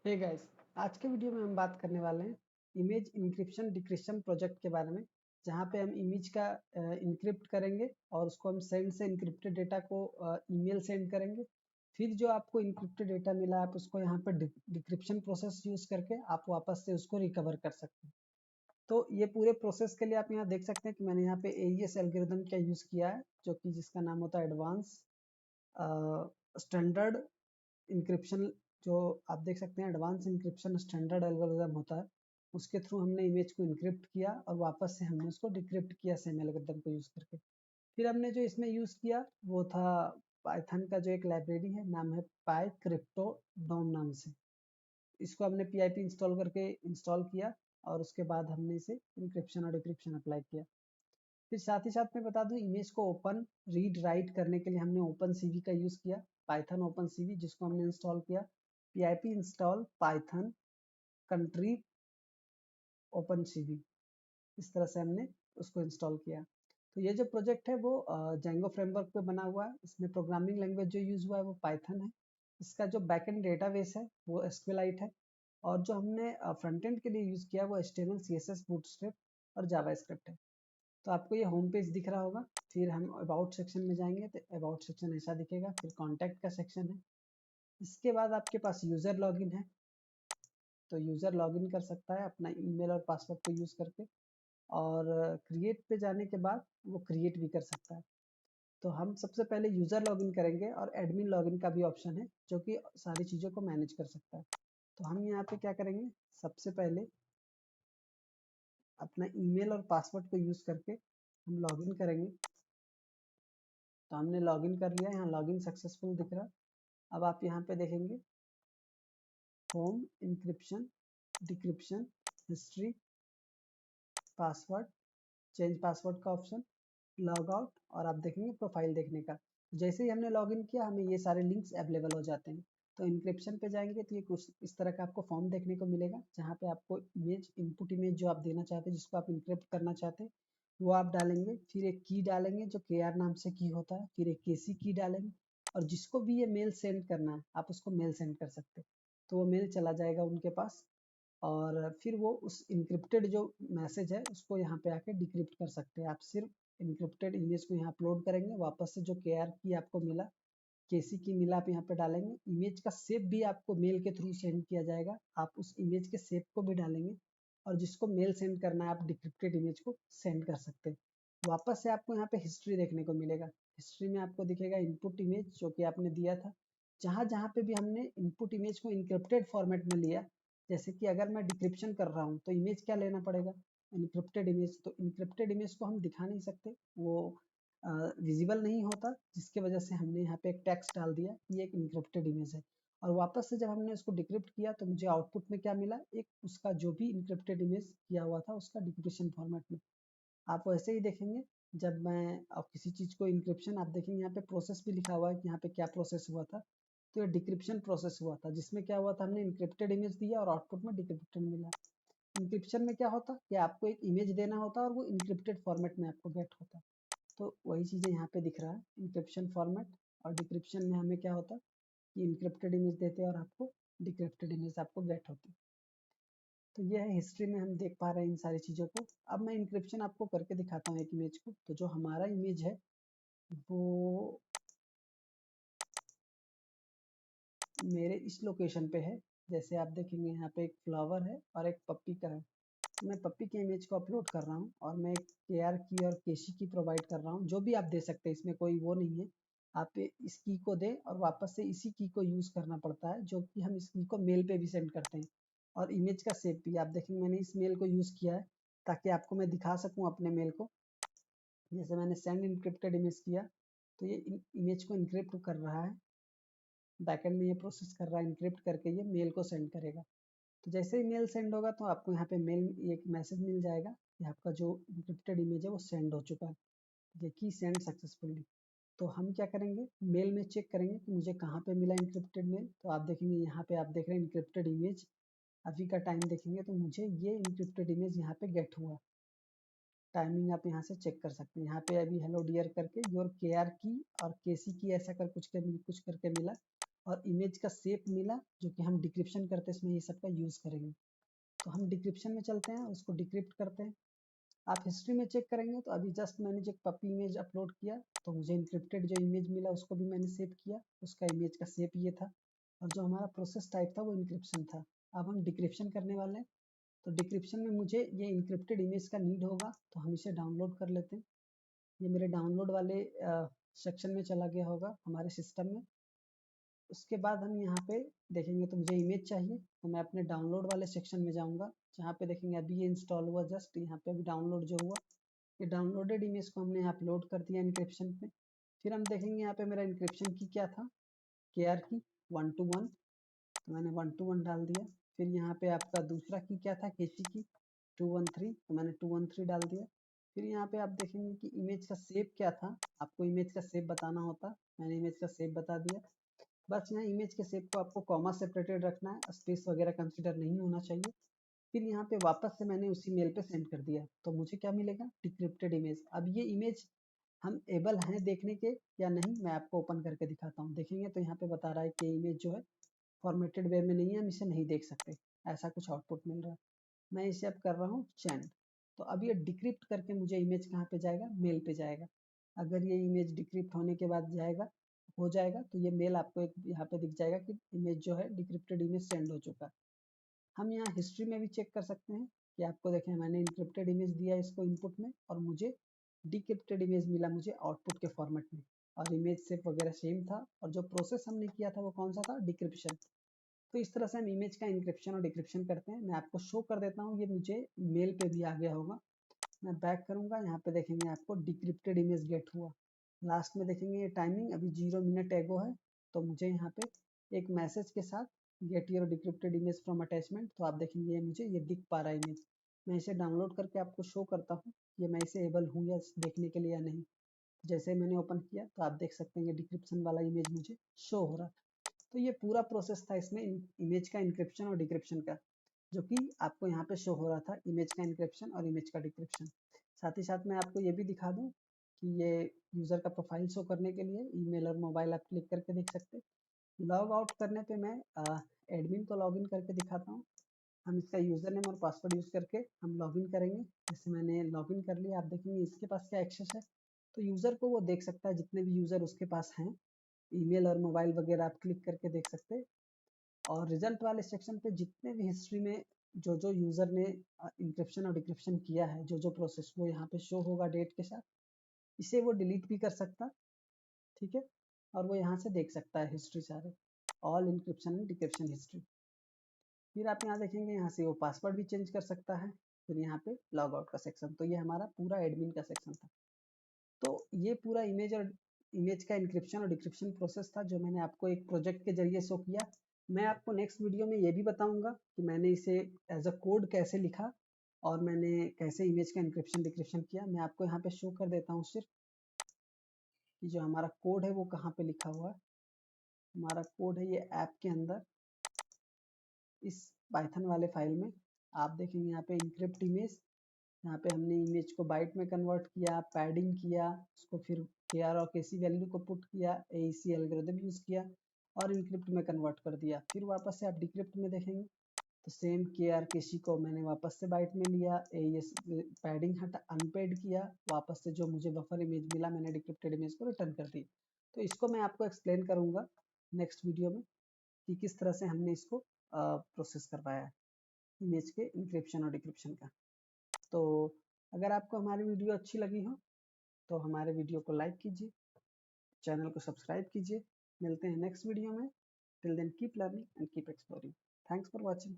Hey guys, आज के video में हम बात करने वाले हैं इमेज इंक्रिप्शन डिक्रिप्शन प्रोजेक्ट के बारे में, जहाँ पे हम इमेज का इंक्रिप्ट करेंगे और उसको हम सेंड से इंक्रिप्टेड डेटा को ईमेल सेंड करेंगे। फिर जो आपको इंक्रिप्टेड डेटा मिला आप उसको यहाँ पर डिक्रिप्शन प्रोसेस यूज करके आप वापस से उसको रिकवर कर सकते हैं। तो ये पूरे प्रोसेस के लिए आप यहाँ देख सकते हैं कि मैंने यहाँ पे AES एल्गोरिदम का यूज़ किया है, जो कि जिसका नाम होता है एडवांस स्टैंडर्ड इंक्रिप्शन। जो आप देख सकते हैं एडवांस इंक्रिप्शन स्टैंडर्ड एल्गोरिदम होता है, उसके थ्रू हमने इमेज को इंक्रिप्ट किया और वापस से हमने उसको डिक्रिप्ट किया सेम एल्गोरिदम को यूज़ करके। फिर हमने जो इसमें यूज़ किया वो था पाइथन का जो एक लाइब्रेरी है, नाम है पाई क्रिप्टो डॉम नाम से। इसको हमने PIP इंस्टॉल करके इंस्टॉल किया और उसके बाद हमने इसे इंक्रिप्शन और डिक्रिप्शन अप्लाई किया। फिर साथ ही साथ मैं बता दूं, इमेज को ओपन रीड राइट करने के लिए हमने ओपन CV का यूज़ किया, पाइथन ओपन CV, जिसको हमने इंस्टॉल किया PIP install Python country open CV। इस तरह से हमने उसको इंस्टॉल किया। तो ये जो प्रोजेक्ट है वो जेंगो फ्रेमवर्क पे बना हुआ है। इसमें प्रोग्रामिंग लैंग्वेज जो यूज़ हुआ है वो पाइथन है। इसका जो बैकएंड डेटाबेस है वो SQLite है, और जो हमने फ्रंट एंड के लिए यूज़ किया वो HTML CSS बूटस्ट्रैप और जावास्क्रिप्ट है। तो आपको ये होम पेज दिख रहा होगा। फिर हम अबाउट सेक्शन में जाएंगे तो अबाउट सेक्शन ऐसा दिखेगा। फिर कॉन्टैक्ट का सेक्शन है। इसके बाद आपके पास यूज़र लॉगिन है, तो यूज़र लॉगिन कर सकता है अपना ईमेल और पासवर्ड को यूज़ करके, और क्रिएट पे जाने के बाद वो क्रिएट भी कर सकता है। तो हम सबसे पहले यूज़र लॉगिन करेंगे, और एडमिन लॉगिन का भी ऑप्शन है जो कि सारी चीज़ों को मैनेज कर सकता है। तो हम यहाँ पे क्या करेंगे, सबसे पहले अपना ईमेल और पासवर्ड को यूज़ करके हम लॉगिन करेंगे। तो हमने लॉगिन कर लिया, यहाँ लॉगिन सक्सेसफुल दिख रहा है। अब आप यहाँ पे देखेंगे home, encryption, decryption, history, password, change password का ऑप्शन, लॉग आउट, और आप देखेंगे प्रोफाइल देखने का। जैसे ही हमने लॉगिन किया हमें ये सारे लिंक्स अवेलेबल हो जाते हैं। तो इंक्रिप्शन पे जाएंगे तो ये कुछ इस तरह का आपको फॉर्म देखने को मिलेगा, जहाँ पे आपको इमेज इनपुट इमेज जो आप देना चाहते हैं, जिसको आप इंक्रिप्ट करना चाहते हैं, वो आप डालेंगे। फिर एक की डालेंगे जो KR नाम से की होता है, फिर एक KC की डालेंगे, और जिसको भी ये मेल सेंड करना है आप उसको मेल सेंड कर सकते हैं। तो वो मेल चला जाएगा उनके पास, और फिर वो उस इनक्रिप्टेड जो मैसेज है उसको यहाँ पे आके डिक्रिप्ट कर सकते हैं। आप सिर्फ इनक्रिप्टेड इमेज को यहाँ अपलोड करेंगे, वापस से जो KR की आपको मिला, KC की मिला, आप यहाँ पे डालेंगे। इमेज का शेप भी आपको मेल के थ्रू सेंड किया जाएगा, आप उस इमेज के शेप को भी डालेंगे, और जिसको मेल सेंड करना है आप डिक्रिप्टेड इमेज को सेंड कर सकते हैं। वापस से आपको यहाँ पे हिस्ट्री देखने को मिलेगा। हिस्ट्री में आपको दिखेगा इनपुट इमेज जो कि आपने दिया था। जहाँ जहाँ पे भी हमने इनपुट इमेज को इनक्रिप्टेड फॉर्मेट में लिया, जैसे कि अगर मैं डिक्रिप्शन कर रहा हूँ तो इमेज क्या लेना पड़ेगा, इनक्रिप्टेड इमेज। तो इनक्रिप्टेड इमेज को हम दिखा नहीं सकते, वो विजिबल नहीं होता, जिसके वजह से हमने यहाँ पे एक टेक्स्ट डाल दिया, ये एक इनक्रिप्टेड इमेज है। और वापस से जब हमने उसको डिक्रिप्ट किया तो मुझे आउटपुट में क्या मिला, एक उसका जो भी इनक्रिप्टेड इमेज किया हुआ था उसका डिक्रिप्शन फॉर्मेट में। आप वैसे ही देखेंगे जब मैं अब किसी चीज़ को इंक्रिप्शन, आप देखेंगे यहाँ पे प्रोसेस भी लिखा हुआ है कि यहाँ पे क्या प्रोसेस हुआ था। तो ये डिक्रिप्शन प्रोसेस हुआ था, जिसमें क्या हुआ था, हमने इंक्रिप्टेड इमेज दिया और आउटपुट में डिक्रिप्टेड मिला। इंक्रिप्शन में क्या होता कि आपको एक इमेज देना होता और वो इंक्रिप्टेड फॉर्मेट में आपको गेट होता। तो वही चीज़ें यहाँ पे दिख रहा है, इंक्रिप्शन फॉर्मेट। और डिक्रिप्शन में हमें क्या होता कि इंक्रिप्टेड इमेज देते हैं और आपको डिक्रिप्टेड इमेज आपको गेट होती। तो ये है हिस्ट्री में हम देख पा रहे हैं इन सारी चीज़ों को। अब मैं इंक्रिप्शन आपको करके दिखाता हूँ एक इमेज को। तो जो हमारा इमेज है वो मेरे इस लोकेशन पे है। जैसे आप देखेंगे यहाँ पे एक फ्लावर है और एक पप्पी का है। तो मैं पप्पी के इमेज को अपलोड कर रहा हूँ, और मैं KR की और KC की प्रोवाइड कर रहा हूँ। जो भी आप दे सकते हैं, इसमें कोई वो नहीं है। आप इस की को दें और वापस से इसी की को यूज़ करना पड़ता है, जो कि हम इस की को मेल पे भी सेंड करते हैं। और इमेज का शेप भी आप देखेंगे, मैंने इस मेल को यूज़ किया है ताकि आपको मैं दिखा सकूँ अपने मेल को। जैसे मैंने सेंड इनक्रिप्टेड इमेज किया तो ये इमेज को इनक्रिप्ट कर रहा है, बैकएंड में ये प्रोसेस कर रहा है, इनक्रिप्ट करके ये मेल को सेंड करेगा। तो जैसे ही मेल सेंड होगा तो आपको यहाँ पे मेल एक मैसेज मिल जाएगा कि आपका जो इनक्रिप्टेड इमेज है वो सेंड हो चुका है, ये की सेंड सक्सेसफुली। तो हम क्या करेंगे, मेल में चेक करेंगे कि मुझे कहाँ पे मिला इनक्रिप्टेड मेल। तो आप देखेंगे यहाँ पे, आप देख रहे हैं इनक्रिप्टेड इमेज, अभी का टाइम देखेंगे तो मुझे ये इनक्रिप्टेड इमेज यहाँ पे गेट हुआ। टाइमिंग आप यहाँ से चेक कर सकते हैं। यहाँ पे अभी हेलो डियर करके योर KR की और KC की ऐसा कर कुछ करके मिला। और इमेज का शेप मिला जो कि हम डिक्रिप्शन करते हैं, इसमें ये सब का यूज़ करेंगे। तो हम डिक्रिप्शन में चलते हैं, उसको डिक्रिप्ट करते हैं। आप हिस्ट्री में चेक करेंगे तो अभी जस्ट मैंने जो पपी इमेज अपलोड किया तो मुझे इंक्रिप्टेड जो इमेज मिला उसको भी मैंने सेव किया, उसका इमेज का शेप ये था और जो हमारा प्रोसेस टाइप था वो इंक्रिप्शन था। अब हम डिक्रिप्शन करने वाले हैं, तो डिक्रिप्शन में मुझे ये इंक्रिप्टेड इमेज का नीड होगा, तो हम इसे डाउनलोड कर लेते हैं। ये मेरे डाउनलोड वाले सेक्शन में चला गया होगा हमारे सिस्टम में। उसके बाद हम यहाँ पे देखेंगे तो मुझे इमेज चाहिए, तो मैं अपने डाउनलोड वाले सेक्शन में जाऊँगा, जहाँ पे देखेंगे अभी ये इंस्टॉल हुआ जस्ट, यहाँ पे अभी डाउनलोड जो हुआ, ये डाउनलोडेड इमेज को हमने यहाँ अपलोड कर दिया इंक्रिप्शन पे। फिर हम देखेंगे यहाँ पे मेरा इंक्रिप्शन की क्या था, KR की 1 to 1, तो मैंने 1 to 1 डाल दिया। फिर यहाँ पे आपका दूसरा की क्या था, KC की 213, तो मैंने 213 डाल दिया। फिर यहाँ पे आप देखेंगे कि इमेज का शेप क्या था, आपको इमेज का शेप बताना होता, मैंने इमेज का शेप बता दिया। बस यहाँ इमेज के शेप को आपको कॉमा सेपरेटेड रखना है, स्पेस वगैरह कंसिडर नहीं होना चाहिए। फिर यहाँ पे वापस से मैंने उसी मेल पे सेंड कर दिया, तो मुझे क्या मिलेगा, डिक्रिप्टेड इमेज। अब ये इमेज हम एबल हैं देखने के या नहीं, मैं आपको ओपन करके दिखाता हूँ। देखेंगे तो यहाँ पे बता रहा है कि इमेज जो है फॉर्मेटेड वे में नहीं है, हम इसे नहीं देख सकते, ऐसा कुछ आउटपुट मिल रहा है। मैं इसे अब कर रहा हूँ सेंड, तो अब ये डिक्रिप्ट करके मुझे इमेज कहाँ पे जाएगा, मेल पे जाएगा। अगर ये इमेज डिक्रिप्ट होने के बाद हो जाएगा तो ये मेल आपको एक यहाँ पे दिख जाएगा कि इमेज जो है डिक्रिप्टेड इमेज सेंड हो चुका है। हम यहाँ हिस्ट्री में भी चेक कर सकते हैं कि आपको देखें मैंने इंक्रिप्टेड इमेज दिया इसको इनपुट में और मुझे डिक्रिप्टेड इमेज मिला मुझे आउटपुट के फॉर्मेट में, और इमेज शेप वगैरह सेम था, और जो प्रोसेस हमने किया था वो कौन सा था, डिक्रिप्शन। तो इस तरह से हम इमेज का इंक्रिप्शन और डिक्रिप्शन करते हैं। मैं आपको शो कर देता हूँ, ये मुझे मेल पे भी आ गया होगा। मैं बैक करूँगा, यहाँ पे देखेंगे आपको डिक्रिप्टेड इमेज गेट हुआ। लास्ट में देखेंगे ये टाइमिंग अभी 0 मिनट एगो है, तो मुझे यहाँ पे एक मैसेज के साथ get your decrypted image from attachment, तो आप देखेंगे ये मुझे ये दिख पा रहा है इमेज। मैं इसे डाउनलोड करके आपको शो करता हूँ, ये मैं इसे एबल हूँ या देखने के लिए या नहीं। जैसे मैंने ओपन किया तो आप देख सकते हैं ये डिक्रिप्शन वाला इमेज मुझे शो हो रहा है। तो ये पूरा प्रोसेस था इसमें इमेज का इंक्रिप्शन और डिक्रिप्शन का, जो कि आपको यहाँ पे शो हो रहा था, इमेज का इंक्रिप्शन और इमेज का डिक्रिप्शन। साथ ही साथ मैं आपको ये भी दिखा दूँ कि ये यूज़र का प्रोफाइल शो करने के लिए ईमेल और मोबाइल आप क्लिक करके देख सकते हैं। लॉग आउट करने पे मैं एडमिन को लॉगिन करके दिखाता हूँ। हम इसका यूज़र नेम और पासवर्ड यूज़ करके हम लॉगिन करेंगे। जैसे मैंने लॉगिन कर लिया, आप देखेंगे इसके पास क्या एक्सेस है, तो यूज़र को वो देख सकता है, जितने भी यूज़र उसके पास हैं, ईमेल और मोबाइल वगैरह आप क्लिक करके देख सकते हैं। और रिजल्ट वाले सेक्शन पे जितने भी हिस्ट्री में जो जो यूज़र ने इंक्रिप्शन और डिक्रिप्शन किया है, जो जो प्रोसेस, वो यहाँ पे शो होगा डेट के साथ। इसे वो डिलीट भी कर सकता, ठीक है, और वो यहाँ से देख सकता है हिस्ट्री सारे, all encryption and decryption history. फिर आप यहाँ देखेंगे यहाँ से वो पासवर्ड भी चेंज कर सकता है। फिर यहाँ पे लॉग आउट का सेक्शन, तो ये हमारा पूरा एडमिन का सेक्शन था। तो ये पूरा इमेज का इंक्रिप्शन और डिक्रिप्शन प्रोसेस था, जो मैंने आपको एक प्रोजेक्ट के जरिए शो किया। मैं आपको नेक्स्ट वीडियो में ये भी बताऊंगा कि मैंने इसे एज अ कोड कैसे लिखा और मैंने कैसे इमेज का इंक्रिप्शन डिक्रिप्शन किया। मैं आपको यहाँ पे शो कर देता हूँ सिर्फ कि जो हमारा कोड है वो कहाँ पे लिखा हुआ है। हमारा कोड है ये ऐप के अंदर, इस पाइथन वाले फाइल में आप देखेंगे यहाँ पे इंक्रिप्ट इमेज, यहाँ पे हमने इमेज को बाइट में कन्वर्ट किया, पैडिंग किया, उसको फिर KR और KC वैल्यू को पुट किया, AEC एल्गोरिथम यूज़ किया और इंक्रिप्ट में कन्वर्ट कर दिया। फिर वापस से आप डिक्रिप्ट में देखेंगे तो सेम KR KC को मैंने वापस से बाइट में लिया, AES पैडिंग हटा अनपेड किया, वापस से जो मुझे बफर इमेज मिला मैंने डिक्रिप्टेड इमेज को रिटर्न कर दी। तो इसको मैं आपको एक्सप्लेन करूँगा नेक्स्ट वीडियो में कि किस तरह से हमने इसको प्रोसेस करवाया है इमेज के इंक्रिप्शन और डिक्रिप्शन का। तो अगर आपको हमारी वीडियो अच्छी लगी हो तो हमारे वीडियो को लाइक कीजिए, चैनल को सब्सक्राइब कीजिए। मिलते हैं नेक्स्ट वीडियो में। Till then keep learning and keep exploring. Thanks for watching.